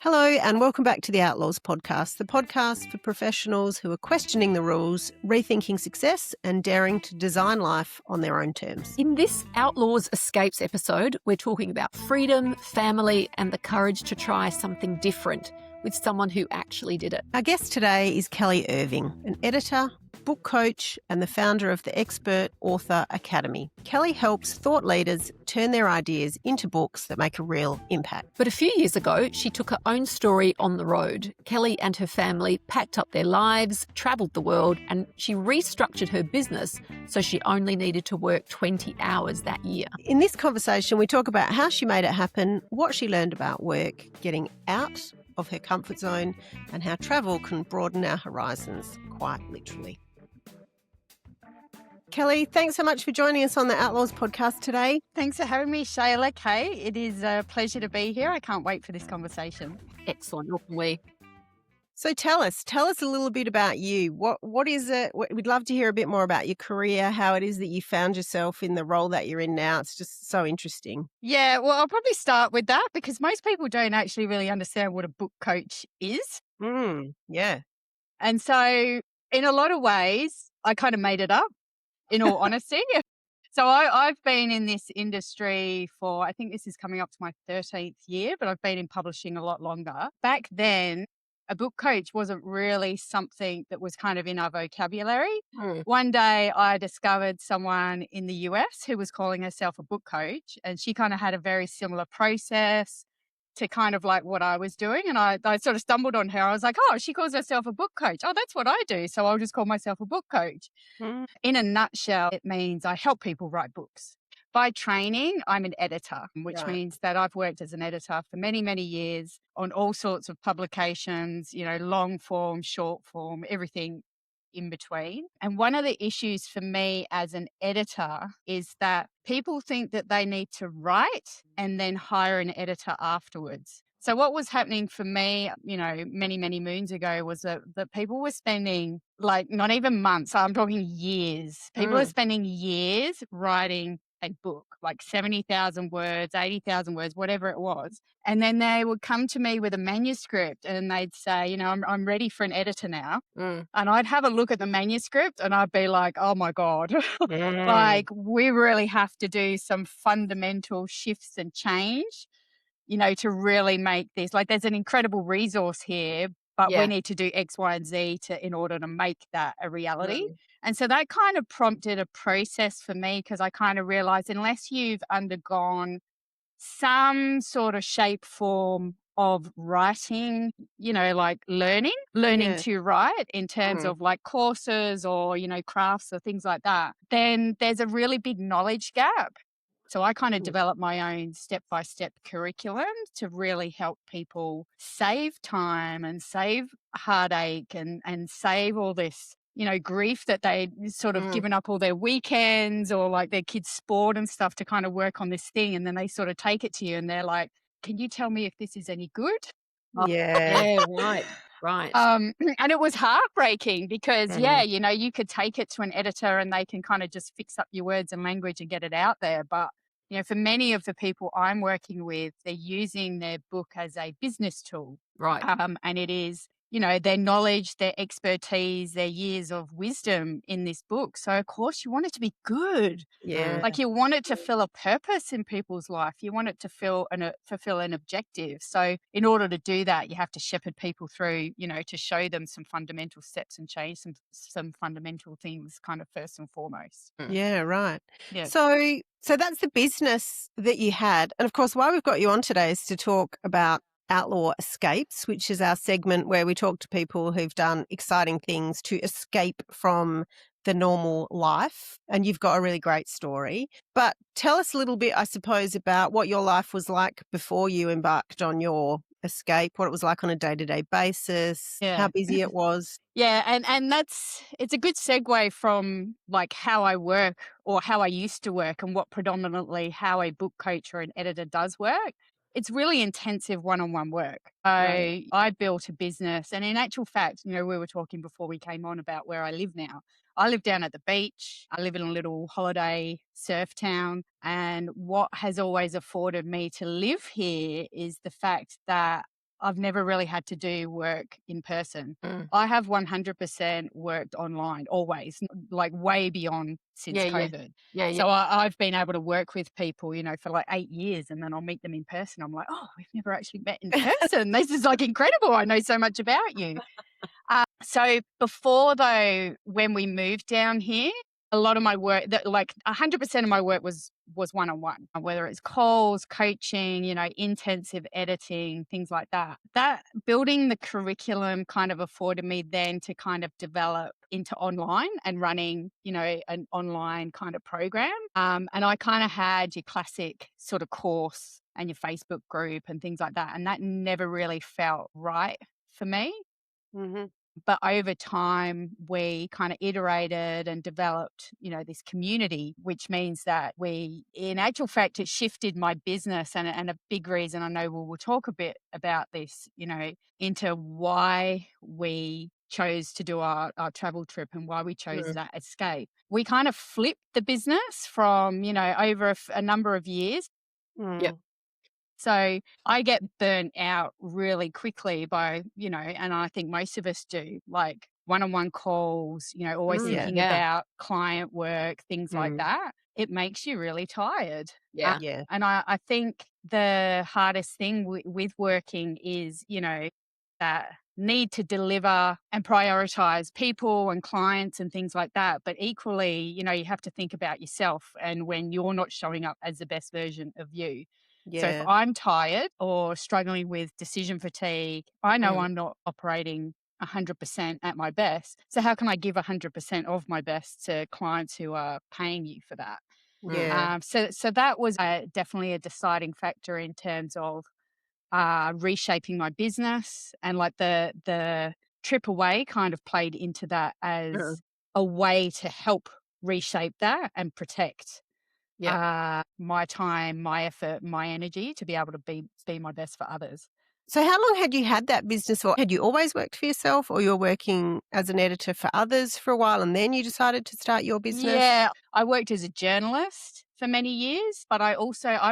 Hello and welcome back to the Outlaws podcast, the podcast for professionals who are questioning the rules, rethinking success and daring to design life on their own terms. In this Outlaws Escapes episode, we're talking about freedom, family and the courage to try something different with someone who actually did it. Our guest today is Kelly Irving, an editor, book coach and the founder of the Expert Author Academy. Kelly helps thought leaders turn their ideas into books that make a real impact. But a few years ago, she took her own story on the road. Kelly and her family packed up their lives, travelled the world, and she restructured her business so she only needed to work 20 hours that year. In this conversation, we talk about how she made it happen, what she learned about work, getting out of her comfort zone, and how travel can broaden our horizons, quite literally. Kelly, thanks so much for joining us on the Outlaws podcast today. Thanks for having me, Shayla. Kay, it is a pleasure to be here. I can't wait for this conversation. Excellent, nor can we. So tell us a little bit about you. What is it? We'd love to hear a bit more about your career, how it is that you found yourself in the role that you're in now. It's just so interesting. Yeah, well, I'll probably start with that because most people don't actually really understand what a book coach is. Yeah. And so in a lot of ways, I kind of made it up, in all honesty. So I've been in this industry for, I think this is coming up to my 13th year, but I've been in publishing a lot longer. Back then, a book coach wasn't really something that was kind of in our vocabulary. One day I discovered someone in the US who was calling herself a book coach, and she kind of had a very similar process to kind of like what I was doing. And I sort of stumbled on her. I was like, oh, she calls herself a book coach. Oh, that's what I do. So I'll just call myself a book coach. In a nutshell, it means I help people write books. By training, I'm an editor, which means that I've worked as an editor for many, many years on all sorts of publications, long form, short form, everything in between. And one of the issues for me as an editor is that people think that they need to write and then hire an editor afterwards. So what was happening for me, many, many moons ago was that people were spending like not even months, I'm talking years. People are spending years writing a book, like 70,000 words, 80,000 words, whatever it was. And then they would come to me with a manuscript and they'd say, I'm ready for an editor now. And I'd have a look at the manuscript and I'd be like, oh my God, like we really have to do some fundamental shifts and change, to really make this, like there's an incredible resource here, but we need to do X, Y, and Z in order to make that a reality. And so that kind of prompted a process for me because I kind of realized unless you've undergone some sort of shape form of writing, like learning to write in terms of like courses or, crafts or things like that, then there's a really big knowledge gap. So I kind of developed my own step-by-step curriculum to really help people save time and save heartache and save all this, grief that they'd sort of given up all their weekends or like their kids' sport and stuff to kind of work on this thing. And then they sort of take it to you and they're like, can you tell me if this is any good? Yeah. Right. And it was heartbreaking because, you could take it to an editor and they can kind of just fix up your words and language and get it out there. But, for many of the people I'm working with, they're using their book as a business tool. Right. And it is, their knowledge, their expertise, their years of wisdom in this book. So, of course, you want it to be good. Yeah. Like you want it to fill a purpose in people's life. You want it to fulfill an objective. So in order to do that, you have to shepherd people through, to show them some fundamental steps and change some fundamental things kind of first and foremost. Yeah, right. Yeah. So that's the business that you had. And of course, why we've got you on today is to talk about Outlaw Escapes, which is our segment where we talk to people who've done exciting things to escape from the normal life. And you've got a really great story. But tell us a little bit, I suppose, about what your life was like before you embarked on your escape, what it was like on a day-to-day basis, how busy it was. Yeah, and it's a good segue from like how I work or how I used to work and what predominantly how a book coach or an editor does work. It's really intensive one-on-one work. I built a business, and in actual fact, we were talking before we came on about where I live now. I live down at the beach. I live in a little holiday surf town. And what has always afforded me to live here is the fact that I've never really had to do work in person. Mm. I have 100% worked online always, like way beyond since Yeah, yeah. COVID. Yeah, yeah. So I've been able to work with people, for like 8 years, and then I'll meet them in person. I'm like, oh, we've never actually met in person. This is like incredible. I know so much about you. So before though, when we moved down here, a lot of my work, like 100% of my work was one-on-one, whether it's calls, coaching, intensive editing, things like that. That building the curriculum kind of afforded me then to kind of develop into online and running, an online kind of program. And I kind of had your classic sort of course and your Facebook group and things like that. And that never really felt right for me. Mm-hmm. But over time, we kind of iterated and developed, this community, which means that in actual fact, it shifted my business. And a big reason, I know we'll talk a bit about this, into why we chose to do our travel trip and why we chose that escape. We kind of flipped the business from, over a number of years. Yep. So I get burnt out really quickly by, and I think most of us do, like one-on-one calls, always thinking Yeah. about client work, things like Mm. that. It makes you really tired. Yeah. Yeah. And I think the hardest thing with working is, that need to deliver and prioritize people and clients and things like that. But equally, you have to think about yourself and when you're not showing up as the best version of you. So if Yeah. I'm tired or struggling with decision fatigue, I know Mm. I'm not operating 100% at my best. So how can I give 100% of my best to clients who are paying you for that? Yeah. So that was definitely a deciding factor in terms of reshaping my business, and like the trip away kind of played into that as a way to help reshape that and protect Yeah. my time, my effort, my energy to be able to be my best for others. So how long had you had that business for? Had you always worked for yourself, or you were working as an editor for others for a while and then you decided to start your business? Yeah, I worked as a journalist for many years, but I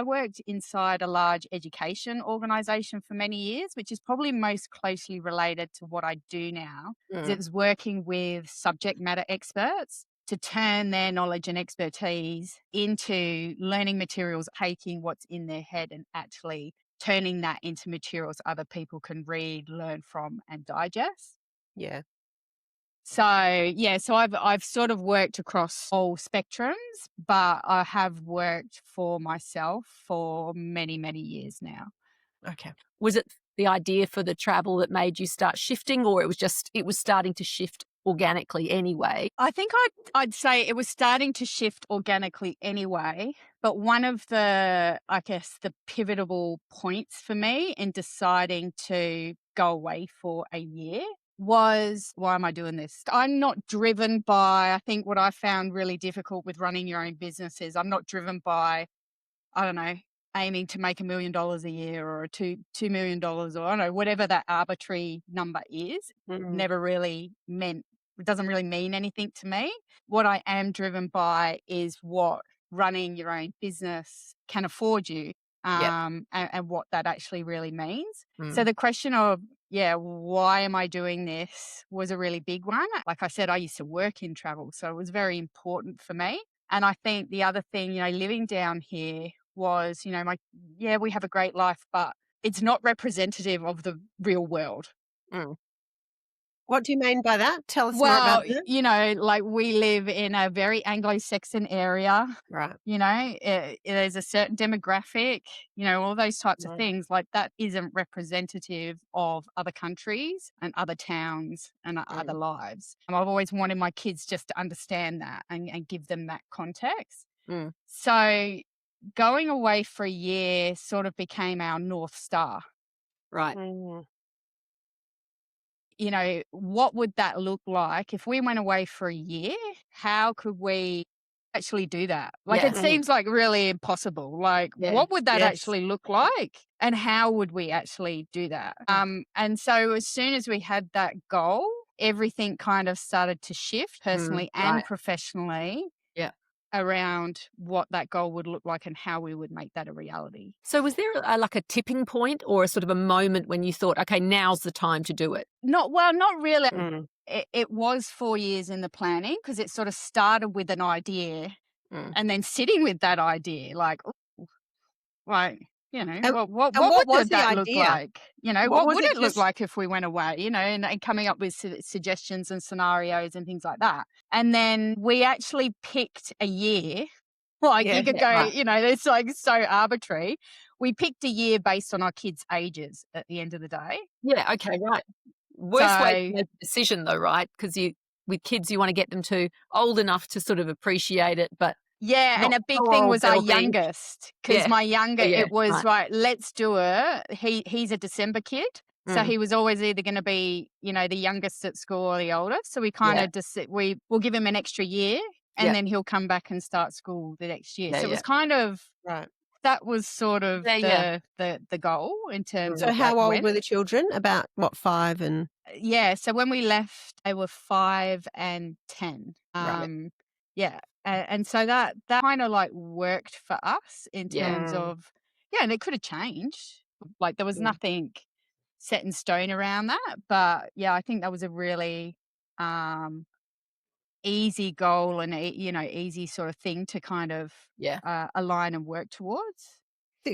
worked inside a large education organization for many years, which is probably most closely related to what I do now. Is It was working with subject matter experts to turn their knowledge and expertise into learning materials, taking what's in their head and actually turning that into materials other people can read, learn from, and digest. Yeah. So I've sort of worked across all spectrums, but I have worked for myself for many, many years now. Okay. Was it the idea for the travel that made you start shifting, or it was starting to shift organically anyway? I think I'd say it was starting to shift organically anyway, but one of the, I guess, the pivotal points for me in deciding to go away for a year was, why am I doing this? I'm not driven by, I think what I found really difficult with running your own business is I'm not driven by, I don't know, aiming to make $1 million a year or $2 million, or I don't know, whatever that arbitrary number is. Mm. Never really meant, it doesn't really mean anything to me. What I am driven by is what running your own business can afford you, Yep. and what that actually really means. Mm. So the question of, why am I doing this was a really big one. Like I said, I used to work in travel, so it was very important for me. And I think the other thing, living down here was, we have a great life, but it's not representative of the real world. Mm. What do you mean by that? Tell us more about Well, that. like we live in a very Anglo-Saxon area, Right. there's a certain demographic, all those types of Right. things, like that isn't representative of other countries and other towns and other lives. And I've always wanted my kids just to understand that and give them that context. Mm. So going away for a year sort of became our North Star. Right. Mm. What would that look like if we went away for a year? How could we actually do that? Like, Yeah. it seems like really impossible. Like, Yeah. what would that Yes. actually look like? And how would we actually do that? And so as soon as we had that goal, everything kind of started to shift personally and Right. professionally. Yeah. around what that goal would look like and how we would make that a reality. So was there like a tipping point or a sort of a moment when you thought, okay, now's the time to do it? Not really. Mm. It was 4 years in the planning because it sort of started with an idea Mm. and then sitting with that idea, like, "Ooh, like, you know, And what and what was would the that look idea? like? You know, What what was would it it look just like if we went away? You know, and coming up with suggestions and scenarios and things like that. And then we actually picked a year. Like Yeah, you could yeah, go, right. you know, it's like so arbitrary. We picked a year based on our kids' ages at the end of the day. Yeah, okay, right. Worst way to So make a decision though, right? Because with kids, you want to get them to old enough to sort of appreciate it, but yeah, and not a big so thing old was our they'll be youngest because yeah. my younger, Yeah, it was right. right. Let's do it. He's a December kid, so Mm, he was always either going to be, you know, the youngest at school or the oldest. So we kind yeah, of just we will give him an extra year, yeah, and then he'll come back and start school the next year. yeah, So it yeah. was kind of Right. that was sort of Yeah, yeah. the goal in terms So Mm, of like how old when. were the children? About what, 5 and Yeah, so when we left, they were 5 and 10. right. Yeah, and so that kinda, like, worked for us in Yeah. terms mm, of yeah, and it coulda changed. Like, there was Yeah. nothing set in stone around that, but, yeah, I think that was a really, um, easy goal and you know, easy sort of thing to kind of, yeah. align and work towards.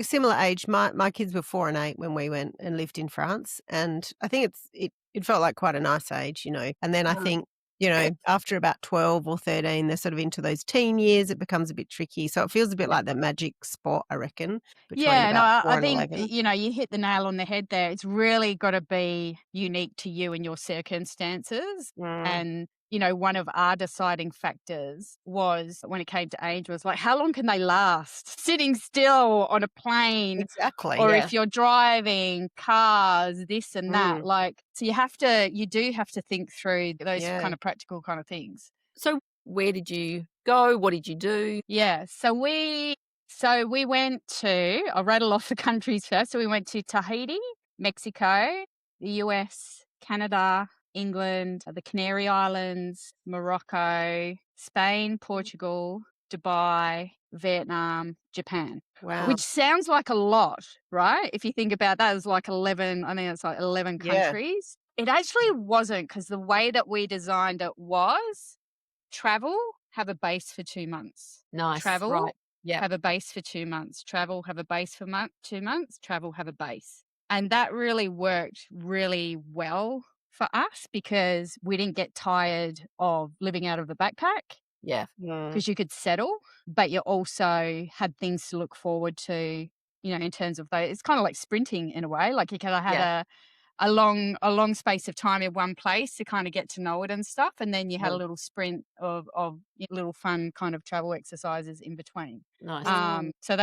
Similar age. My kids were 4 and 8 when we went and lived in France, and I think it felt like quite a nice age, you know. And then I Mm, think, you know, after about 12 or 13, they're sort of into those teen years, it becomes a bit tricky. So it feels a bit yeah, like that magic spot, I reckon, between Yeah, no, about I 4 and think, 11. you know, you hit the nail on the head there. It's really gotta be unique to you and your circumstances, Mm, and, you know, one of our deciding factors was when it came to age was, like, how long can they last sitting still on a plane, exactly. or yeah, if you're driving, cars, this and that, Mm, like, so you do have to think through those yeah. kind of practical kind of things. So where did you go? What did you do? Yeah, so we went to I'll rattle off the countries first. So we went to Tahiti, Mexico, the US, Canada, England, the Canary Islands, Morocco, Spain, Portugal, Dubai, Vietnam, Japan. Wow. Which sounds like a lot, right? If you think about that, it's like 11, I think it's like 11 Yeah. countries. It actually wasn't because the way that we designed it was travel, have a base for 2 months. Nice, Travel, right. Yeah, have a base for 2 months. Travel, have a base for 2 months. Travel, have a base. And that really worked really well for us because we didn't get tired of living out of the backpack yeah, Mm, because you could settle, but you also had things to look forward to, you know, in terms of those. It's kind of like sprinting in a way. Like you kind of had yeah, a long space of time in one place to kind of get to know it and stuff, and then you had a yeah. little sprint of little fun kind of travel exercises in between. nice. Mm, So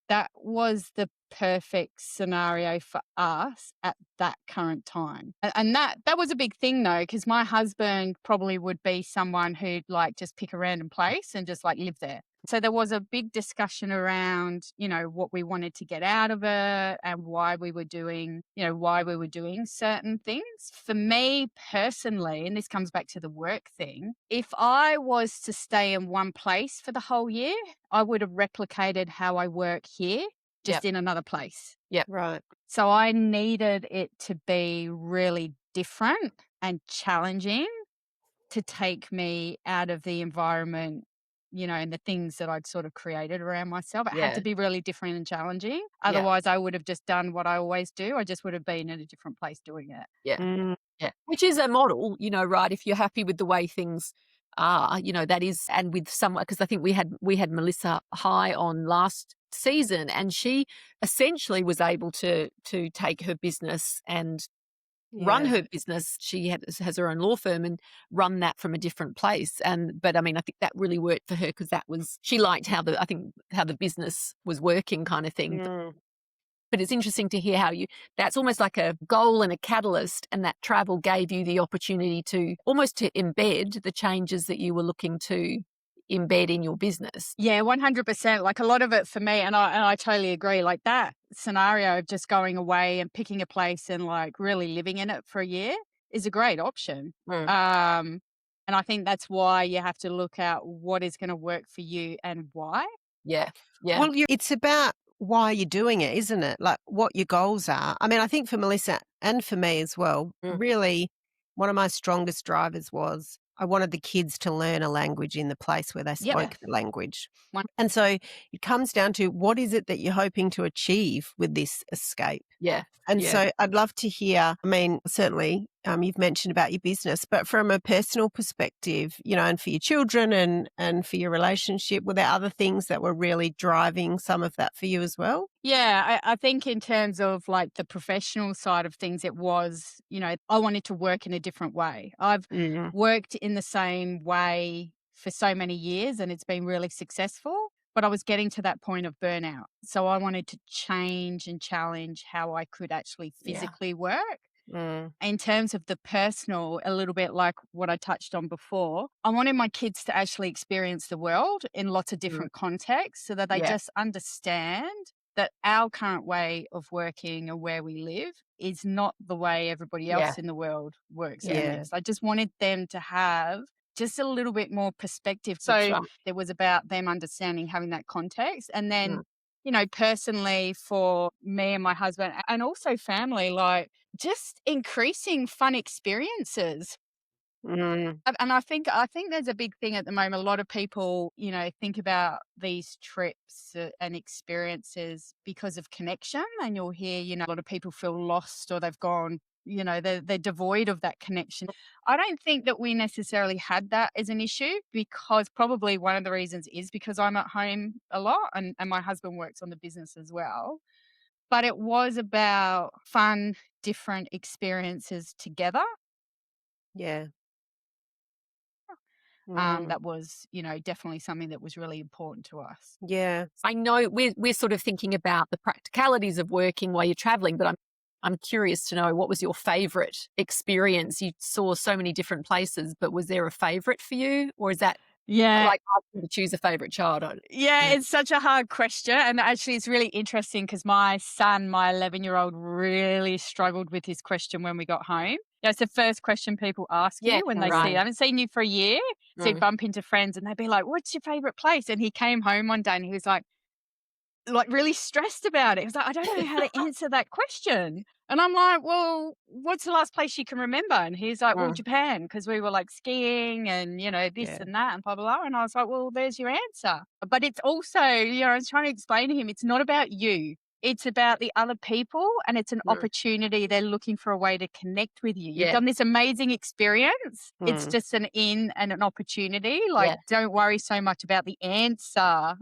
that was the perfect scenario for us at that current time, and that was a big thing though, because my husband probably would be someone who'd like just pick a random place and just like live there. So there was a big discussion around, you know, what we wanted to get out of it and why we were doing certain things. For me personally, and this comes back to the work thing, if I was to stay in one place for the whole year, I would have replicated how I work here, Yep, just in another place. yep, right. So I needed it to be really different and challenging to take me out of the environment, you know, and the things that I'd sort of created around myself. It had yeah, to be really different and challenging. yeah, Otherwise, I would have just done what I always do. I just would have been in a different place doing it. yeah. Mm, Yeah, which is a model, you know, right? If you're happy with the way things are, you know, that is, and with someone, because I think we had Melissa High on last season, and she essentially was able to take her business and run yeah. her business. She has her own law firm and run that from a different place. And but I mean, I think that really worked for her because that was she liked how the business was working, kind of thing. Mm, But it's interesting to hear how that's almost like a goal and a catalyst, and that travel gave you the opportunity to almost to embed the changes that you were looking to embed in your business. Yeah, 100%. Like a lot of it for me, and I totally agree. Like that scenario of just going away and picking a place and like really living in it for a year is a great option. Mm. Um, And I think that's why you have to look at what is going to work for you and why. Yeah. Yeah. Well, it's about why you're doing it, isn't it? Like what your goals are. I mean, I think for Melissa and for me as well, Mm. really one of my strongest drivers was I wanted the kids to learn a language in the place where they Yep. spoke the language. One- And so it comes down to what is it that you're hoping to achieve with this escape? Yeah. And Yeah. so I'd love to hear, I mean, certainly you've mentioned about your business, but from a personal perspective, and for your children and for your relationship, were there other things that were really driving some of that for you as well? Yeah, I think in terms of like the professional side of things, it was, I wanted to work in a different way. I've Mm, worked in the same way for so many years and it's been really successful, but I was getting to that point of burnout. So I wanted to change and challenge how I could actually Yeah. physically work. mm, In terms of the personal, a little bit like what I touched on before, I wanted my kids to actually experience the world in lots of mm. different contexts so that they Yeah. just understand that our current way of working and where we live is not the way everybody Yeah. else in the world works and Yeah. lives. I just wanted them to have just a little bit more perspective. That's So right. it was about them understanding, having that context. And then, Mm. Personally for me and my husband and also family, like just increasing fun experiences. Mm, And I think there's a big thing at the moment. A lot of people, think about these trips and experiences because of connection. And you'll hear, a lot of people feel lost or they've gone, they're devoid of that connection. I don't think that we necessarily had that as an issue because probably one of the reasons is because I'm at home a lot and my husband works on the business as well. But it was about fun, different experiences together. yeah. Mm, That was, definitely something that was really important to us. yeah. I know we're sort of thinking about the practicalities of working while you're traveling, but I'm curious to know, what was your favorite experience? You saw so many different places, but was there a favorite for you, or is that Yeah. like asking to choose a favorite child? Yeah, it's such a hard question. And actually, it's really interesting because my son, my 11-year-old, really struggled with this question when we got home. Yeah, it's the first question people ask Yeah, you when they see right. you. I haven't seen you for a year. So you Mm. bump into friends and they'd be like, "What's your favorite place?" And he came home one day and he was like really stressed about it. He was like, "I don't know how to answer that question." And I'm like, "Well, what's the last place you can remember?" And he's like, "Well, Mm. Japan, because we were like skiing and, this Yeah. and that and blah, blah, blah." And I was like, "Well, there's your answer." But it's also, I was trying to explain to him, it's not about you. It's about the other people and it's an Mm. opportunity. They're looking for a way to connect with you. You've Yeah. done this amazing experience. It's Mm, just an in and an opportunity. Like, Yeah. don't worry so much about the answer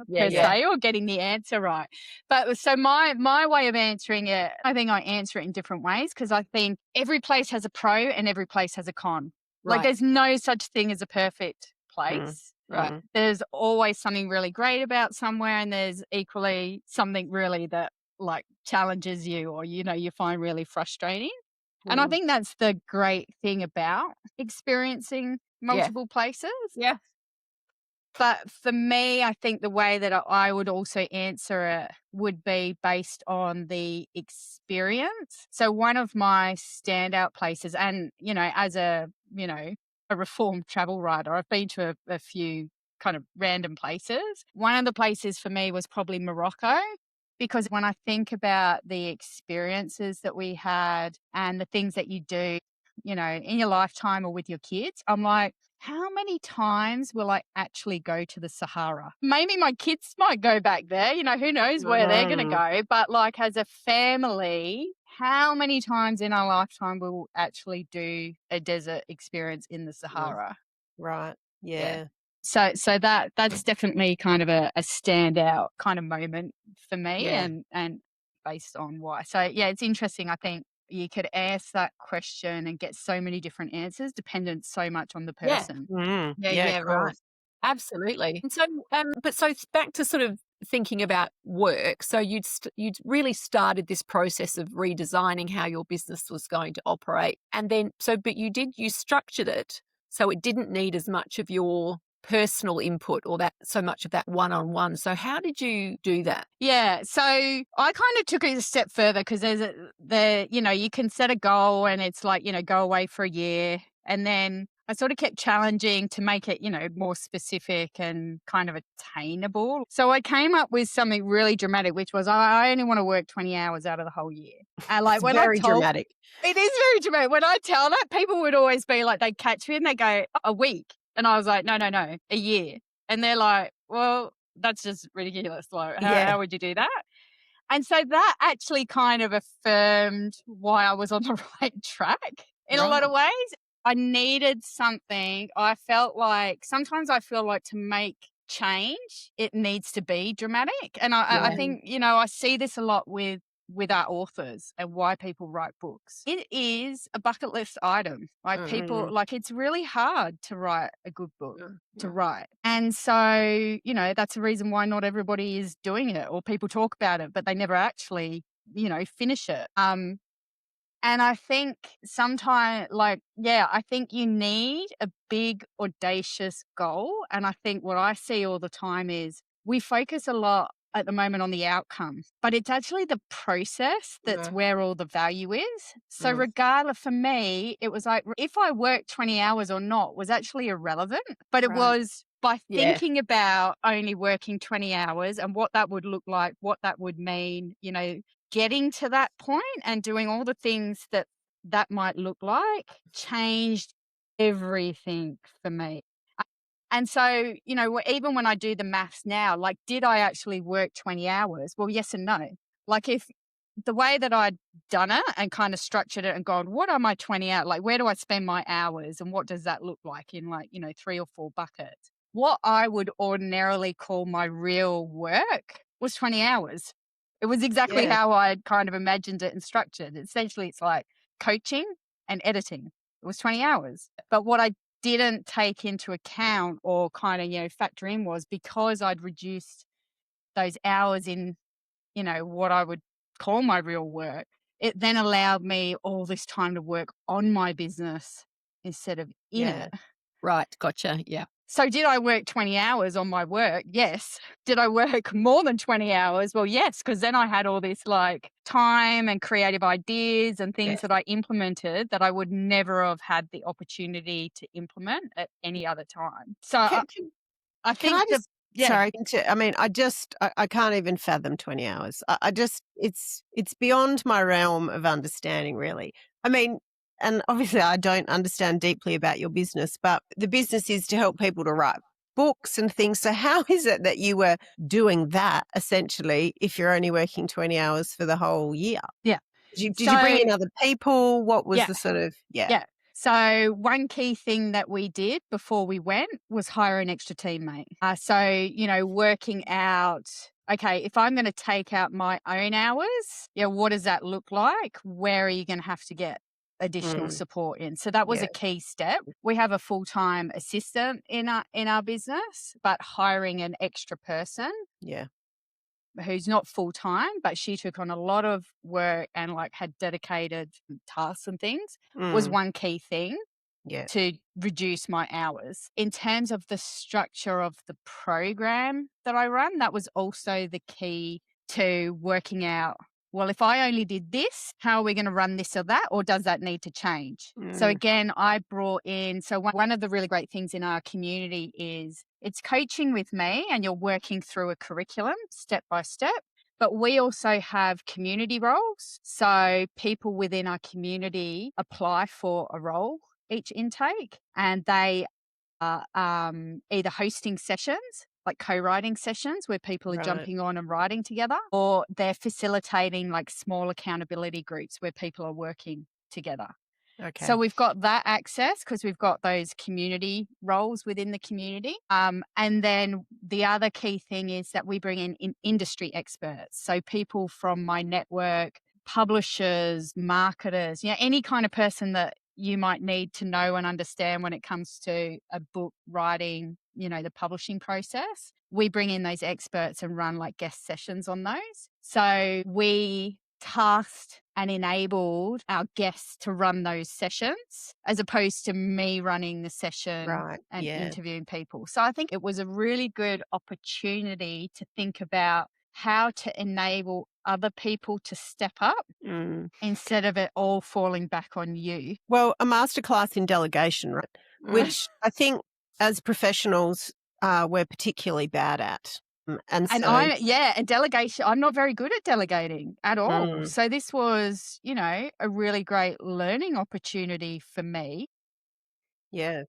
Yeah. per Yeah. se or getting the answer right. But so my way of answering it, I think I answer it in different ways because I think every place has a pro and every place has a con. Like Right. there's no such thing as a perfect mm, place. Right. mm, There's always something really great about somewhere and there's equally something really that like challenges you or you find really frustrating. And I mm. think that's the great thing about experiencing Yeah. multiple places. Yeah. But for me, I think the way that I would also answer it would be based on the experience. So one of my standout places, and as a reformed travel writer, I've been to a few kind of random places. One of the places for me was probably Morocco. Because when I think about the experiences that we had and the things that you do, in your lifetime or with your kids, I'm like, how many times will I actually go to the Sahara? Maybe my kids might go back there, who knows where they're going to Mm, go. But like as a family, how many times in our lifetime will we actually do a desert experience in the Mm. Sahara? right. Yeah. Yeah. So that's definitely kind of a standout kind of moment for me Yeah. and based on why. So yeah, it's interesting. I think you could ask that question and get so many different answers dependent so much on the Yeah. person. Mm, Yeah. yeah, of Yeah. Right. course. Absolutely. And so, but so it's back to sort of thinking about work. So you'd really started this process of redesigning how your business was going to operate, and then but you structured it so it didn't need as much of your personal input or that so much of that one-on-one. So how did you do that? Yeah, so I kind of took it a step further because you can set a goal and it's like, go away for a year and then I sort of kept challenging to make it, more specific and kind of attainable. So I came up with something really dramatic, which was I only want to work 20 hours out of the whole year. And like It's when I very told, dramatic. it is very dramatic. When I tell that, people would always be like, they'd catch me and they go, a week. And I was like, no, a year. And they're like, well, that's just ridiculous. Like, Yeah, how would you do that? And so that actually kind of affirmed why I was on the right track in a lot right. of ways. I needed something. I felt like sometimes I feel like to make change, it needs to be dramatic. And I Yeah. think, I see this a lot with our authors and why people write books. It is a bucket list item. Like people, Mm, like it's really hard to write a good book mm, to mm. write. And so, that's the reason why not everybody is doing it or people talk about it, but they never actually, finish it. And I think sometimes, I think you need a big, audacious goal. And I think what I see all the time is we focus a lot at the moment on the outcome, but it's actually the process that's Mm, where all the value is. So, mm. regardless, for me, it was like if I worked 20 hours or not was actually irrelevant, but it Right. was by Yeah. thinking about only working 20 hours and what that would look like, what that would mean, getting to that point and doing all the things that might look like changed everything for me. And so, even when I do the maths now, like, did I actually work 20 hours? Well, yes and no. Like, if the way that I'd done it and kind of structured it and gone, what are my 20 hours? Like, where do I spend my hours? And what does that look like in, like, 3 or 4 buckets? What I would ordinarily call my real work was 20 hours. It was exactly Yeah. how I'd kind of imagined it and structured. Essentially, it's like coaching and editing. It was 20 hours. But what I didn't take into account or kind of, factor in was because I'd reduced those hours in, what I would call my real work, it then allowed me all this time to work on my business instead of in Yeah. it. Right. Gotcha. Yeah. So did I work 20 hours on my work? Yes. Did I work more than 20 hours? Well, yes, because then I had all this like time and creative ideas and things Yes. that I implemented that I would never have had the opportunity to implement at any other time. So Can, I Can I think just yeah, sorry, I mean, I can't even fathom 20 hours. I just it's beyond my realm of understanding, really. I mean, and obviously I don't understand deeply about your business, but the business is to help people to write books and things. So how is it that you were doing that essentially if you're only working 20 hours for the whole year? yeah. Did you bring So in other people? What was yeah. the sort of yeah. Yeah. So one key thing that we did before we went was hire an extra teammate. So, working out, okay, if I'm going to take out my own hours, what does that look like? Where are you going to have to get additional Mm, support in? So that was yeah, a key step. We have a full-time assistant in our business, but hiring an extra person yeah. who's not full time, but she took on a lot of work and like had dedicated tasks and things was Mm, one key thing yeah. to reduce my hours. In terms of the structure of the program that I run, that was also the key to working out, well, if I only did this, how are we going to run this or that? Or does that need to change? So Mm, again, I brought in, so one of the really great things in our community is it's coaching with me and you're working through a curriculum step by step. But we also have community roles. So people within our community apply for a role each intake and they are either hosting sessions, like co-writing sessions where people are right. jumping on and writing together, or they're facilitating like small accountability groups where people are working together. So Okay. we've got that access because we've got those community roles within the community. And then the other key thing is that we bring in industry experts. So people from my network, publishers, marketers, any kind of person that you might need to know and understand when it comes to a book writing, the publishing process. We bring in those experts and run like guest sessions on those. So we tasked and enabled our guests to run those sessions as opposed to me running the session Right. and Yeah. interviewing people. So I think it was a really good opportunity to think about how to enable other people to step up Mm. instead of it all falling back on you. Well, a masterclass in delegation, right? which I think as professionals, we're particularly bad at. And And so, and delegation, I'm not very good at delegating at all. mm, So this was, a really great learning opportunity for me. yeah,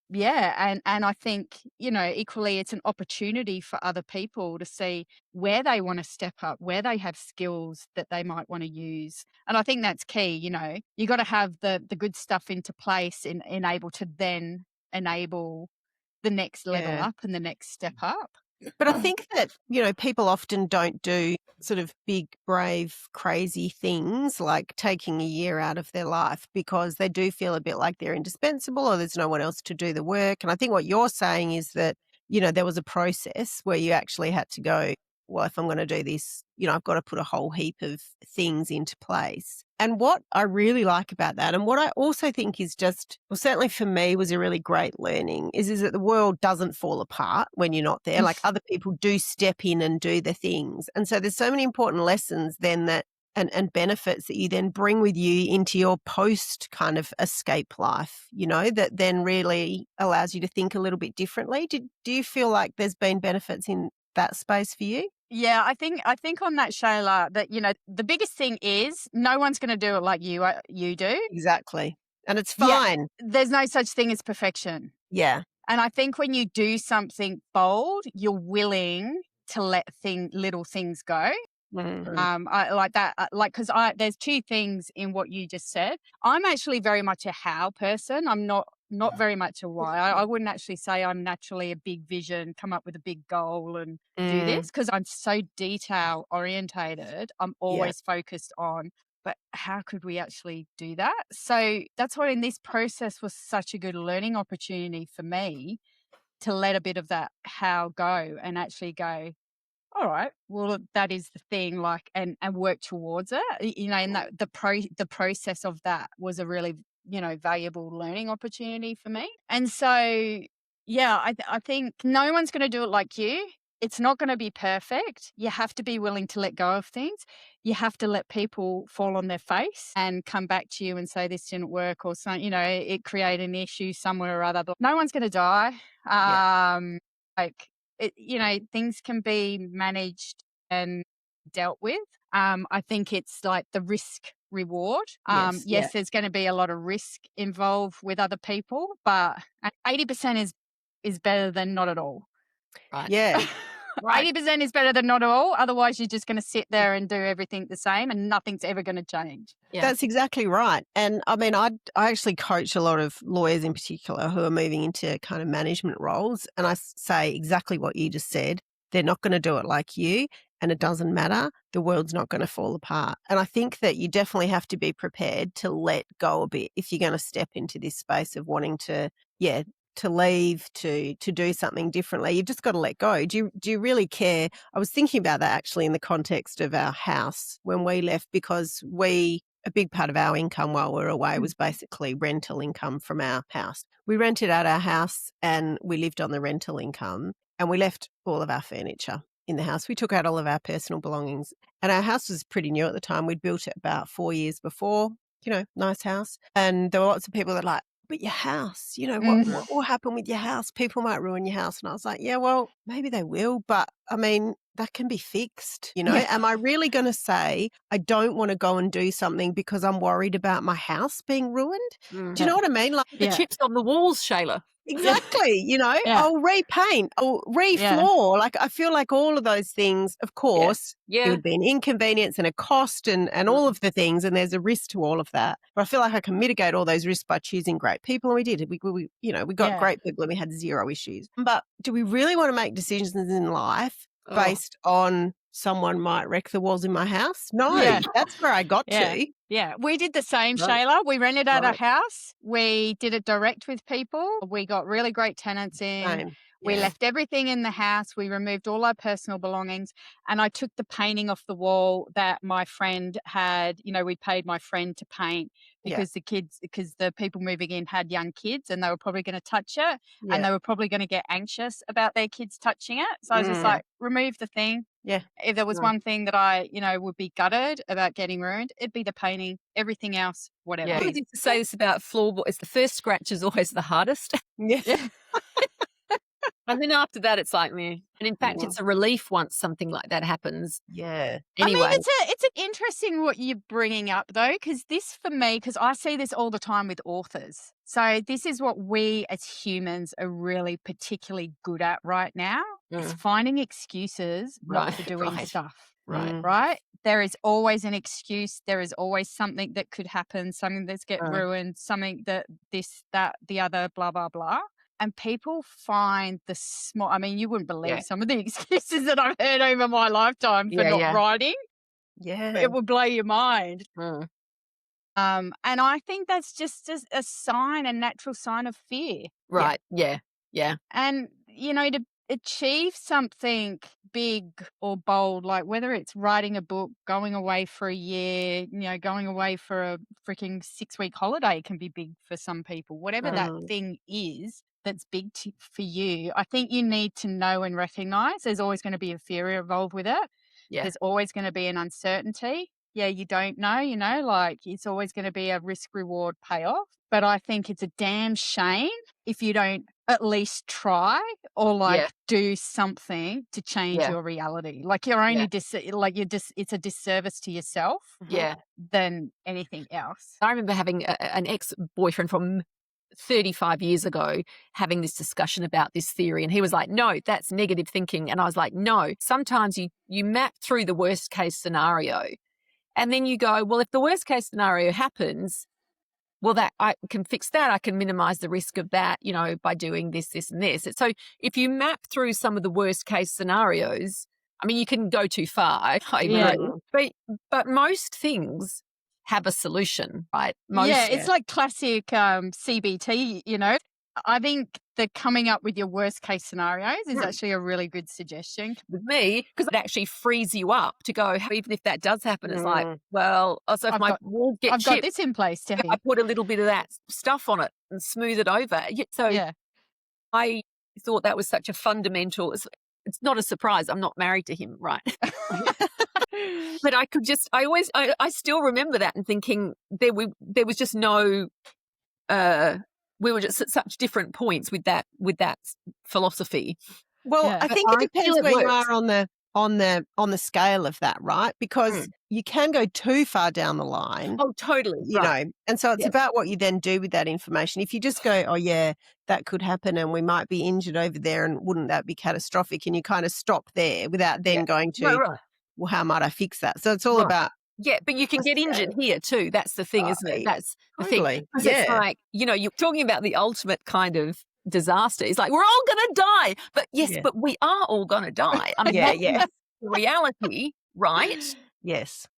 Yeah, and I think, equally it's an opportunity for other people to see where they want to step up, where they have skills that they might want to use. And I think that's key, You got to have the good stuff into place in able to then enable the next level yeah. up and the next step up. But I think that, people often don't do sort of big, brave, crazy things like taking a year out of their life because they do feel a bit like they're indispensable or there's no one else to do the work. And I think what you're saying is that, there was a process where you actually had to go, well, if I'm going to do this, I've got to put a whole heap of things into place. And what I really like about that, and what I also think is just, well, certainly for me was a really great learning, is that the world doesn't fall apart when you're not there. Like other people do step in and do the things. And so there's so many important lessons then that and benefits that you then bring with you into your post kind of escape life, that then really allows you to think a little bit differently. Do you feel like there's been benefits in that space for you? Yeah, I think on that, Shayla, that the biggest thing is no one's going to do it like you do. Exactly. And it's Yeah, fine. there's no such thing as perfection. Yeah. And I think when you do something bold, you're willing to let little things go. Mhm. I like that, because there's two things in what you just said. I'm actually very much a how person. I'm not very much a why. I wouldn't actually say I'm naturally a big vision, come up with a big goal and do Mm, this because I'm so detail orientated. I'm yeah. always focused on, but how could we actually do that? So that's what in this process was such a good learning opportunity for me to let a bit of that how go and actually go, all right, well, that is the thing, like, and work towards it, and that the process of that was a really, valuable learning opportunity for me. And so, yeah, I think no one's going to do it like you. It's not going to be perfect. You have to be willing to let go of things. You have to let people fall on their face and come back to you and say this didn't work or something, it created an issue somewhere or other. But no one's going to die. Yeah. Like things can be managed and dealt with. I think it's like the risk reward. Yes. Yeah. Yes, there's going to be a lot of risk involved with other people, but 80% is better than not at all. Right. Yeah. Right. 80% is better than not at all. Otherwise, you're just going to sit there and do everything the same, and nothing's ever going to change. Yeah. That's exactly right. And I mean, I actually coach a lot of lawyers in particular who are moving into kind of management roles. And I say exactly what you just said. They're not going to do it like you. And it doesn't matter. The world's not going to fall apart. And I think that you definitely have to be prepared to let go a bit if you're going to step into this space of wanting to, yeah, to leave, to do something differently. You've just got to let go. Do you really care? I was thinking about that actually in the context of our house when we left, because a big part of our income while we were away was basically rental income from our house. We rented out our house and we lived on the rental income, and we left all of our furniture in the house. We took out all of our personal belongings, and our house was pretty new at the time. We'd built it about 4 years before, nice house. And there were lots of people that were like, but your house, what, Mm. what will happen with your house? People might ruin your house. And I was like, yeah, well, maybe they will, but I mean, that can be fixed. Yeah. Am I really going to say I don't want to go and do something because I'm worried about my house being ruined? Mm. Do you know what I mean? Like, The Yeah. chips on the walls, Shayla. exactly, Yeah. I'll repaint, I'll Yeah. refloor. Like, I feel like all of those things, of course, it Yeah. would be an inconvenience and a cost and all of the things, and there's a risk to all of that. But I feel like I can mitigate all those risks by choosing great people, and we did. We got Yeah. great people and we had zero issues. But do we really want to make decisions in life Oh. based on someone might wreck the walls in my house? No, Yeah. that's where I got Yeah. to. Yeah, we did the same, Right. Shayla. We rented out a Right. house. We did it direct with people. We got really great tenants in. Same. We Yeah. left everything in the house. We removed all our personal belongings. And I took the painting off the wall that my friend had. We paid my friend to paint Yeah. because the people moving in had young kids and they were probably going to touch it and Yeah. they were probably going to get anxious about their kids touching it. So I was just Mm. like, remove the thing. Yeah. If there was Mm. one thing that I, would be gutted about getting ruined, it'd be the painting. Everything else, whatever. Yeah. I used to say this about floorboards. The first scratch is always the hardest. Yeah. Yeah. And then after that, it's like me. And in fact, Yeah. it's a relief once something like that happens. Yeah. Anyway. I mean, it's interesting what you're bringing up though, because this for me, because I see this all the time with authors. So this is what we as humans are really particularly good at right now is finding excuses not Right, for doing right, stuff. right. Right? There is always an excuse. There is always something that could happen, something that's get ruined, something that this, that, the other, blah, blah, blah. And people find the small, I mean, you wouldn't believe some of the excuses that I've heard over my lifetime for not writing. Yeah. It would blow your mind. Mm. And I think that's just a sign, a natural sign of fear. Right. Yeah. Yeah. And, to achieve something big or bold, like whether it's writing a book, going away for a year, going away for a freaking 6-week holiday can be big for some people. Whatever that thing is that's big for you, I think you need to know and recognize there's always going to be a fear involved with it. Yeah. There's always going to be an uncertainty. Yeah, you don't know, like it's always going to be a risk reward payoff. But I think it's a damn shame if you don't at least try or do something to change your reality. Like you're only it's a disservice to yourself than anything else. I remember having an ex-boyfriend from 35 years ago having this discussion about this theory, and he was like, no, that's negative thinking. And I was like, no, sometimes you map through the worst case scenario and then you go, well, if the worst case scenario happens, well, that I can fix that. I can minimize the risk of that, by doing this, this, and this. So if you map through some of the worst case scenarios, I mean, you can go too far, I agree. But most things have a solution, right? It's like classic CBT, I think that coming up with your worst case scenarios is actually a really good suggestion. With me, because it actually frees you up to go, even if that does happen, it's like, well, also if my walls get I've chipped, got this in place to I put a little bit of that stuff on it and smooth it over. So I thought that was such a fundamental, it's not a surprise. I'm not married to him, right? But I still remember that and thinking there was just no, we were just at such different points with that philosophy. Well, I think it depends where you are on the scale of that, right? Because you can go too far down the line. Oh, totally. You know, and so it's about what you then do with that information. If you just go, oh yeah, that could happen and we might be injured over there and wouldn't that be catastrophic? And you kind of stop there without then going to, well, how might I fix that? So it's all about. Yeah, but you can get injured here too. That's the thing, isn't it? That's the thing. Because it's like, you're talking about the ultimate kind of disaster. It's like, we're all going to die. But but we are all going to die. I mean, that's the reality, right? Yes.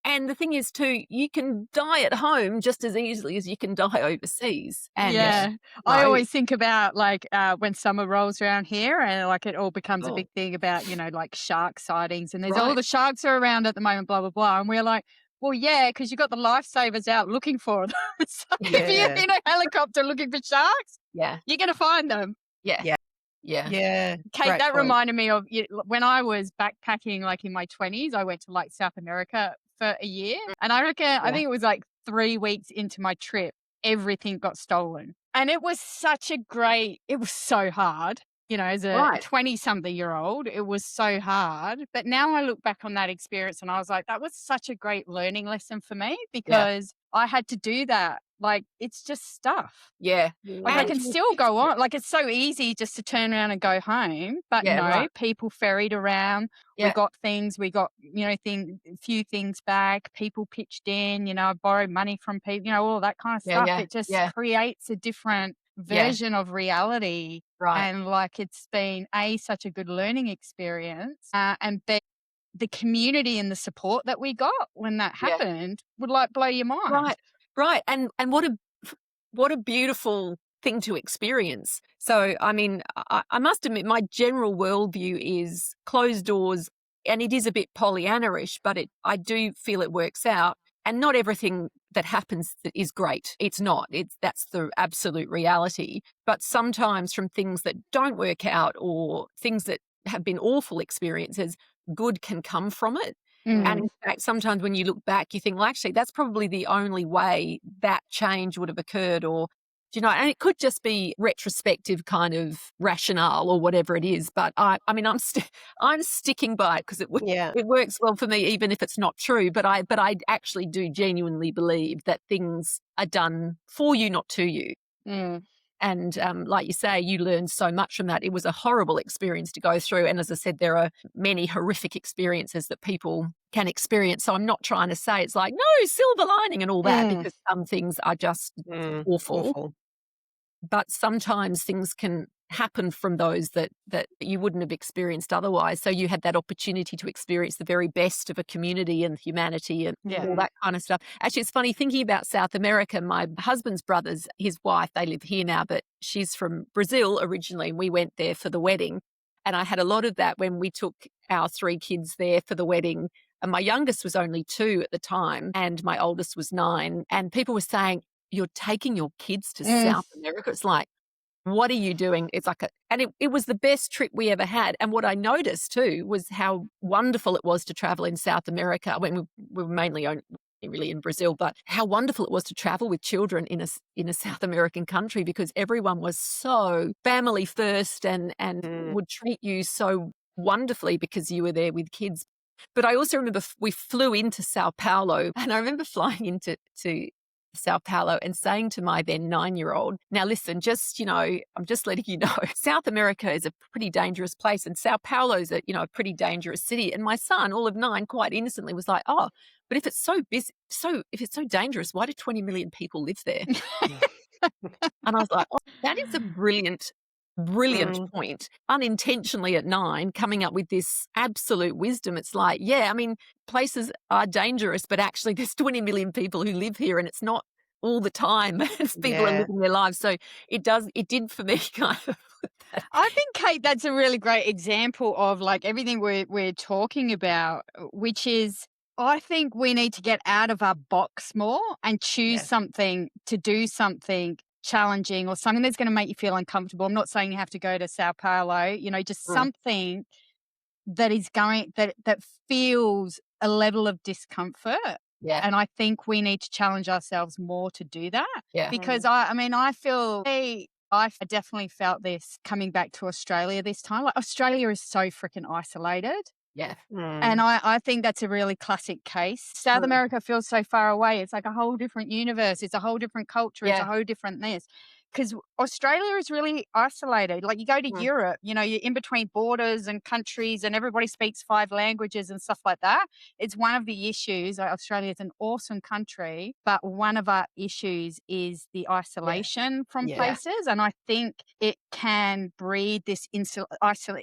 And the thing is too, you can die at home just as easily as you can die overseas. And I always think about like when summer rolls around here and like it all becomes a big thing about, like shark sightings and there's all the sharks are around at the moment, blah, blah, blah. And we're like, well, yeah, because you've got the lifesavers out looking for them. So if you're in a helicopter looking for sharks, you're going to find them. Yeah. Kate, that reminded me of when I was backpacking like in my 20s, I went to like South America for a year. And I think it was like 3 weeks into my trip, everything got stolen. And it was it was so hard, as a 20-something-year-old, it was so hard. But now I look back on that experience and I was like, that was such a great learning lesson for me because I had to do that. Like, it's just stuff. Yeah. Like, I can still go on. Like, it's so easy just to turn around and go home. But people ferried around. Yeah. We got things. We got, a few things back. People pitched in. I borrowed money from people, all that kind of stuff. It just creates a different version of reality. Right. And, like, it's been, such a good learning experience. And B, the community and the support that we got when that happened would, like, blow your mind. Right. And what a beautiful thing to experience. So, I mean, I must admit my general worldview is closed doors and it is a bit Pollyanna-ish, but I do feel it works out. And not everything that happens is great. It's not. That's the absolute reality. But sometimes from things that don't work out or things that have been awful experiences, good can come from it. Mm. And in fact, sometimes when you look back, you think, well, actually, that's probably the only way that change would have occurred, or, you know, and it could just be retrospective kind of rationale or whatever it is. But I mean, I'm sticking by it because Yeah. it works well for me, even if it's not true. But I actually do genuinely believe that things are done for you, not to you. Mm. And like you say, you learned so much from that. It was a horrible experience to go through. And as I said, there are many horrific experiences that people can experience. So I'm not trying to say it's like, no, silver lining and all that, because some things are just awful. Awful. But sometimes things can happen from those that you wouldn't have experienced otherwise. So you had that opportunity to experience the very best of a community and humanity and all that kind of stuff. Actually, it's funny thinking about South America. My husband's brothers, his wife, they live here now, but she's from Brazil originally, and we went there for the wedding. And I had a lot of that when we took our 3 kids there for the wedding. And my youngest was only 2 at the time, and my oldest was 9. And people were saying, you're taking your kids to South America. It's like, what are you doing? It's like and it was the best trip we ever had. And what I noticed too was how wonderful it was to travel in South America. I mean, we were mainly really in Brazil, but how wonderful it was to travel with children in a South American country, because everyone was so family first and would treat you so wonderfully because you were there with kids. But I also remember we flew into Sao Paulo, and I remember flying into Sao Paulo and saying to my then 9-year-old, now listen, just, you know, I'm just letting you know, South America is a pretty dangerous place, and Sao Paulo's a pretty dangerous city. And my son, all of 9, quite innocently was like, oh, but if it's so busy, if it's so dangerous, why do 20 million people live there? And I was like, oh, that is a brilliant point. Unintentionally at 9, coming up with this absolute wisdom. It's like, yeah, I mean, places are dangerous, but actually there's 20 million people who live here, and it's not all the time as people are living their lives. So it did for me kind of. I think, Kate, that's a really great example of like everything we're talking about, which is, I think we need to get out of our box more and choose something to do something challenging or something that's going to make you feel uncomfortable. I'm not saying you have to go to Sao Paulo, just something that is that feels a level of discomfort. Yeah. And I think we need to challenge ourselves more to do that. Yeah. Because I feel I definitely felt this coming back to Australia this time. Like, Australia is so freaking isolated. Yeah. And I think that's a really classic case. South America feels so far away. It's like a whole different universe. It's a whole different culture. It's a whole different this. Because Australia is really isolated. Like, you go to Europe, you're in between borders and countries, and everybody speaks 5 languages and stuff like that. It's one of the issues. Australia is an awesome country, but one of our issues is the isolation from places. And I think it can breed this insulation.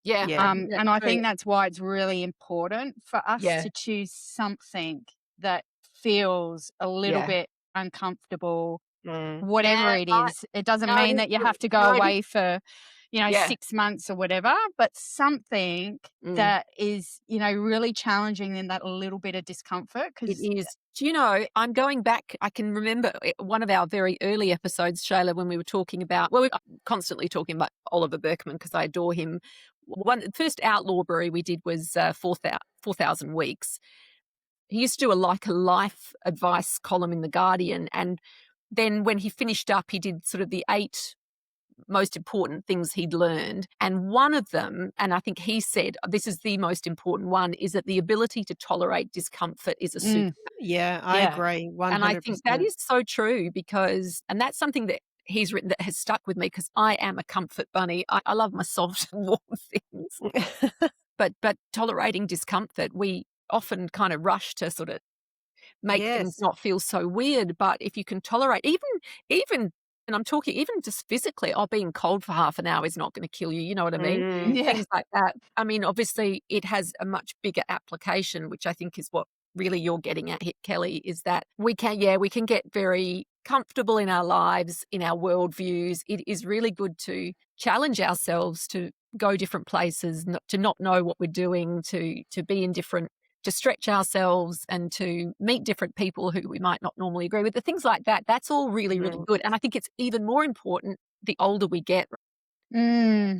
Yeah. And I think that's why it's really important for us to choose something that feels a little bit uncomfortable, whatever it is. It doesn't mean that you have to go away for, 6 months or whatever, but something that is, really challenging in that little bit of discomfort. It is. Do you know, I'm going back, I can remember one of our very early episodes, Shayla, when we were talking about, we're constantly talking about Oliver Burkeman because I adore him. The first Outlaw Brewery we did was 4,000 Weeks. He used to do a life advice column in The Guardian, and then when he finished up, he did sort of the 8 most important things he'd learned. And one of them, and I think he said, this is the most important one, is that the ability to tolerate discomfort is a superpower. Yeah, I agree. 100%. And I think that is so true because, and that's something that he's written that has stuck with me because I am a comfort bunny. I love my soft and warm things. But tolerating discomfort, we often kind of rush to sort of make things not feel so weird. But if you can tolerate, even, and I'm talking even just physically, being cold for half an hour is not going to kill you. You know what I mean? Things like that. I mean, obviously it has a much bigger application, which I think is what really you're getting at here, Kelly, is that we can get very comfortable in our lives, in our worldviews. It is really good to challenge ourselves to go different places, to not know what we're doing, to be in different, to stretch ourselves and to meet different people who we might not normally agree with. The things like that, that's all really, really good. And I think it's even more important the older we get. Yeah.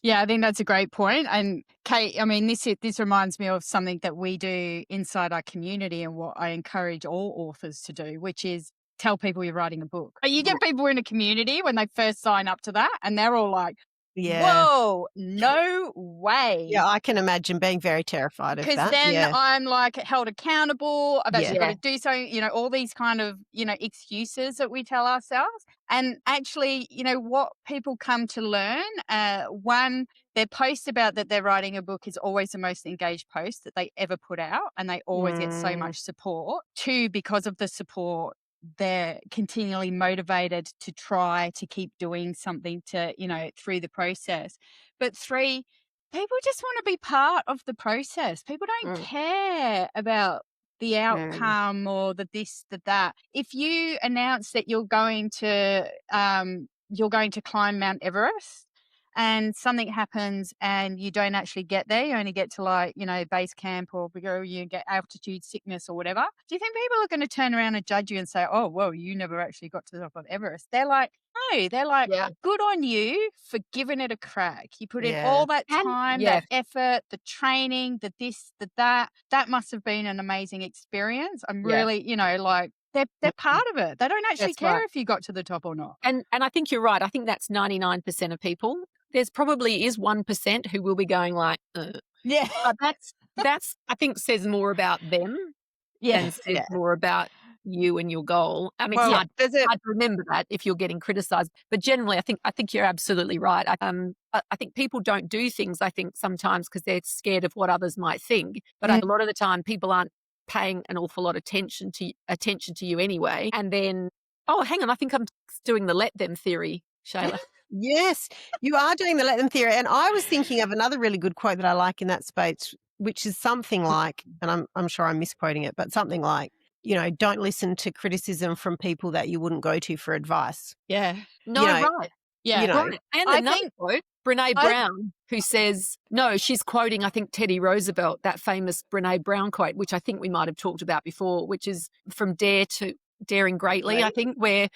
Yeah, I think that's a great point. And Kate, I mean, this reminds me of something that we do inside our community and what I encourage all authors to do, which is tell people you're writing a book. You get people in a community when they first sign up to that and they're all like, Yeah. whoa, no way. Yeah, I can imagine being very terrified of Because that. then Yeah. I'm like held accountable. I've actually Yeah. got to do something, all these kind of, excuses that we tell ourselves. And actually, what people come to learn, one, their post about that they're writing a book is always the most engaged post that they ever put out. And they always get so much support. Two, because of the support, they're continually motivated to try to keep doing something to, through the process. But three, people just want to be part of the process. People don't care about the outcome or the this, the that. If you announce that you're going to climb Mount Everest and something happens and you don't actually get there, you only get to base camp or you get altitude sickness or whatever. Do you think people are going to turn around and judge you and say, oh, well, you never actually got to the top of Everest? They're like, no, they're like, good on you for giving it a crack. You put in all that time, that effort, the training, the this, the that. That must have been an amazing experience. I'm really, they're part of it. They don't actually care if you got to the top or not. And I think you're right. I think that's 99% of people. There's probably is 1% who will be going like, yeah. But that's I think says more about them than says more about you and your goal. I mean, it's hard to remember that if you're getting criticized. But generally, I think you're absolutely right. I think people don't do things, I think, sometimes because they're scared of what others might think. But a lot of the time, people aren't paying an awful lot of attention to you anyway. And then, oh, hang on, I think I'm doing the let them theory, Shayla. Yes, you are doing the let them theory. And I was thinking of another really good quote that I like in that space, which is something like, and I'm sure I'm misquoting it, but something like, don't listen to criticism from people that you wouldn't go to for advice. Yeah. No, right. Yeah. Right. And another quote, Brene Brown, who says, no, she's quoting, I think, Teddy Roosevelt, that famous Brene Brown quote, which I think we might have talked about before, which is from Dare to Daring Greatly, I think, where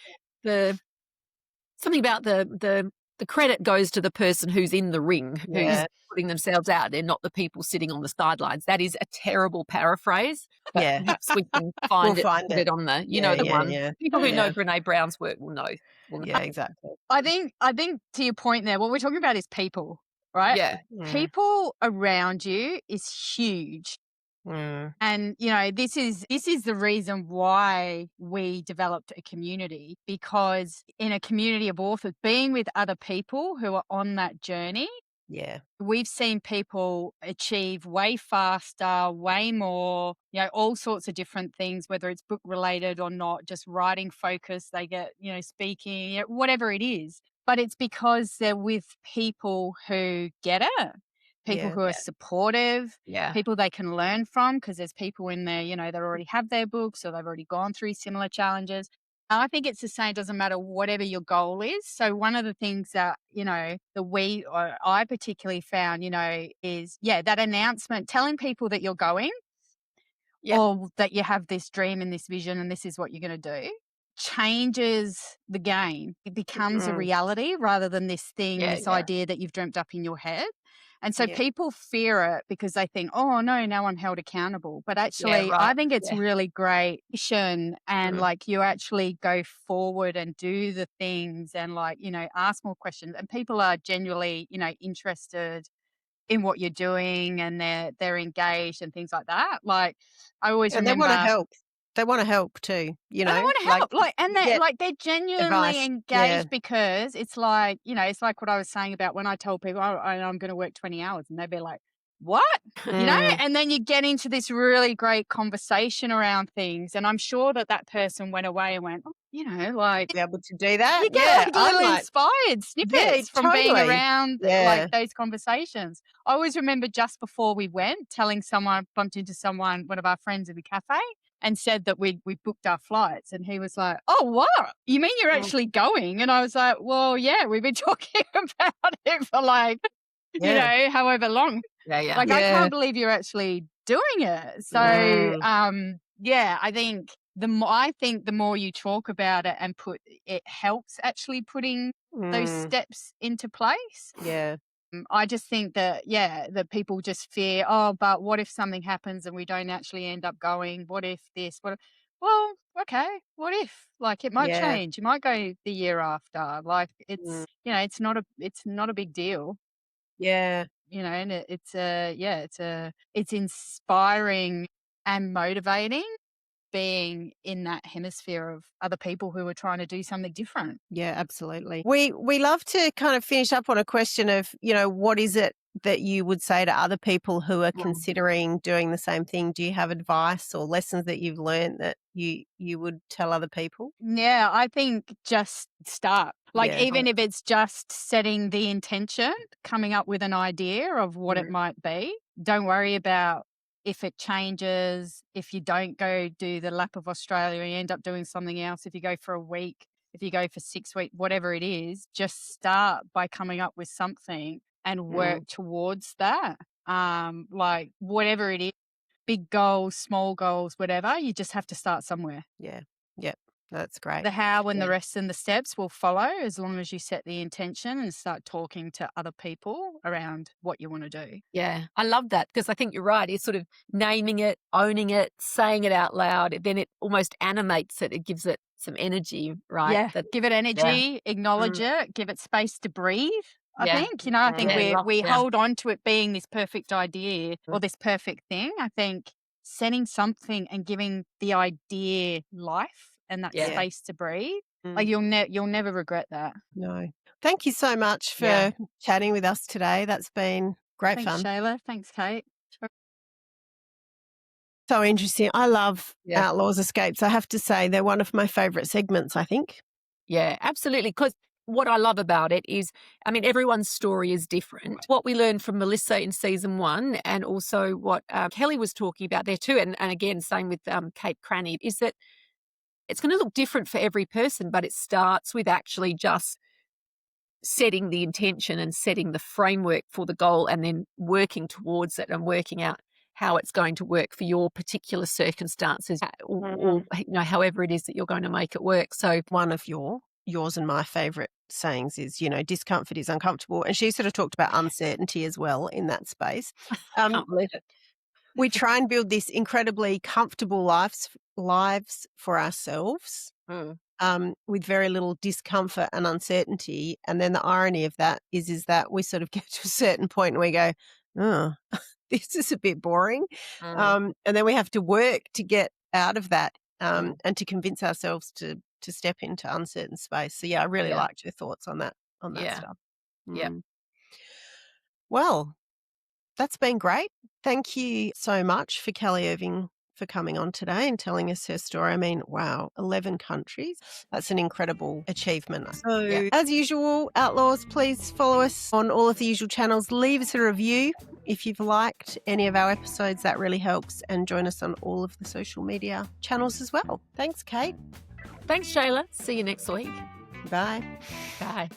something about the credit goes to the person who's in the ring, who's putting themselves out there, not the people sitting on the sidelines. That is a terrible paraphrase, but perhaps we can find it on the, the one. Yeah. People who know Brene Brown's work will know. Yeah, exactly. I think to your point there, what we're talking about is people, right? Yeah. People around you is huge. And this is the reason why we developed a community, because in a community of authors, being with other people who are on that journey, we've seen people achieve way faster, way more, all sorts of different things, whether it's book related or not, just writing focus, they get, speaking, whatever it is. But it's because they're with people who get it. People who are supportive, people they can learn from, because there's people in there, they already have their books or they've already gone through similar challenges. And I think it's the same, doesn't matter whatever your goal is. So one of the things that, I particularly found, is, that announcement, telling people that you're going or that you have this dream and this vision and this is what you're going to do, changes the game. It becomes a reality rather than this thing, this idea that you've dreamt up in your head. And so people fear it because they think, oh, no, now I'm held accountable. But actually, I think it's really great and you actually go forward and do the things and ask more questions. And people are genuinely, interested in what you're doing and they're engaged and things like that. Like I always remember. They want to help. They want to help too, They want to help. They're genuinely engaged because it's like, it's like what I was saying about when I told people, I'm going to work 20 hours and they'd be like, what? And then you get into this really great conversation around things. And I'm sure that person went away and went, be able to do that. You get little inspired snippets from being around those conversations. I always remember just before we went, bumped into someone, one of our friends at the cafe, and said that we booked our flights. And he was like, oh, what? You mean you're actually going? And I was like, well, yeah, we've been talking about it for however long. Yeah. I can't believe you're actually doing it. So, I think the more you talk about it and it helps actually putting those steps into place. Yeah. I just think that, that people just fear, oh, but what if something happens and we don't actually end up going? What if this? Well, okay, what if? Like, it might Yeah. change. You might go the year after. Like, Mm. it's not a big deal. Yeah. And it's inspiring and motivating being in that hemisphere of other people who are trying to do something different. Yeah, absolutely. We love to kind of finish up on a question of, what is it that you would say to other people who are Mm. considering doing the same thing? Do you have advice or lessons that you've learned that you would tell other people? Yeah, I think just start. Like, Yeah. even if it's just setting the intention, coming up with an idea of what it Mm. might be. Don't worry about if it changes, if you don't go do the lap of Australia and you end up doing something else, if you go for a week, if you go for 6 weeks, whatever it is, just start by coming up with something and work Mm. towards that. Like, whatever it is, big goals, small goals, whatever, you just have to start somewhere. Yeah. Yep. That's great. The how and Yeah. the rest and the steps will follow as long as you set the intention and start talking to other people around what you want to do. Yeah, I love that because I think you're right. It's sort of naming it, owning it, saying it out loud. Then it almost animates it. It gives it some energy, right? Yeah, That give it yeah, energy, acknowledge mm, it, give it space to breathe. I yeah, think, I think Mm. we yeah, hold on to it being this perfect idea or this perfect thing. I think setting something and giving the idea life and that yeah, space to breathe, like Mm. you'll never regret that. No. Thank you so much yeah, for chatting with us today. That's been great Thanks, fun. Shayla. Thanks, Kate. So interesting. I love yeah. Outlaws Escapes. I have to say they're one of my favourite segments, I think. Yeah, absolutely. Because what I love about it is, I mean, everyone's story is different. What we learned from Melissa in season 1 and also what Kelly was talking about there too, and again, same with Kate Cranny, is that it's going to look different for every person, but it starts with actually just setting the intention and setting the framework for the goal and then working towards it and working out how it's going to work for your particular circumstances or however it is that you're going to make it work. So One of yours and my favourite sayings is, discomfort is uncomfortable. And she sort of talked about uncertainty as well in that space. can't believe it. We try and build this incredibly comfortable lives for ourselves Mm, with very little discomfort and uncertainty. And then the irony of that is that we sort of get to a certain point and we go, oh, this is a bit boring. mm, And then we have to work to get out of that mm. and to convince ourselves to step into uncertain space. So, yeah, I really Yeah, liked your thoughts on that yeah, stuff. yeah. Mm. Well, that's been great. Thank you so much for Kelly Irving for coming on today and telling us her story. I mean, wow, 11 countries. That's an incredible achievement. Yeah. So, as usual, Outlaws, please follow us on all of the usual channels. Leave us a review if you've liked any of our episodes. That really helps. And join us on all of the social media channels as well. Thanks, Kate. Thanks, Shayla. See you next week. Bye. Bye.